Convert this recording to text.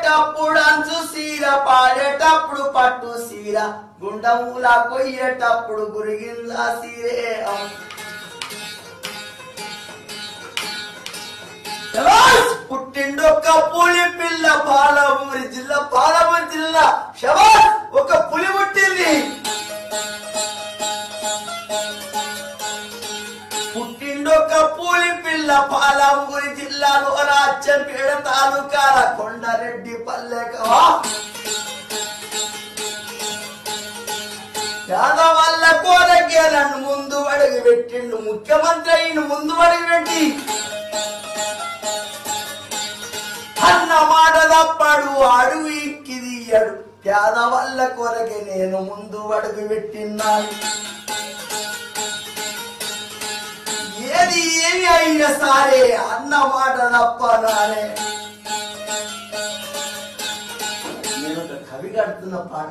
ఆడేటప్పుడు అంచు సీర పాడేటప్పుడు పట్టు సీర గుండముల కొయ్యేటప్పుడు గురిగింజ సీరే పుట్టిండొక్క పులి పిల్ల పాలమూరి జిల్లా శబాష్ ఒక పులి పుట్టింది పుట్టిండొక్క పులి పిల్ల పాలమూరి జిల్లాలో రాజ్యంపేట తాలూకాల కొండారెడ్డి పల్లెక యాదవల్ల కోరకేలను ముందు అడుగు పెట్టిండు ముఖ్యమంత్రి అయిన ముందు అడుగు పెట్టి అన్న మాట తప్పాడు అడుగు ఇక్కిదియ్యాడు పేదవల్ల కొరకే నేను ముందు అడుగు పెట్టిన్నాను ఏది ఏమి అయినా సరే అన్న మాట తప్పనానే నేను ఒక కవి కడుతున్న పాట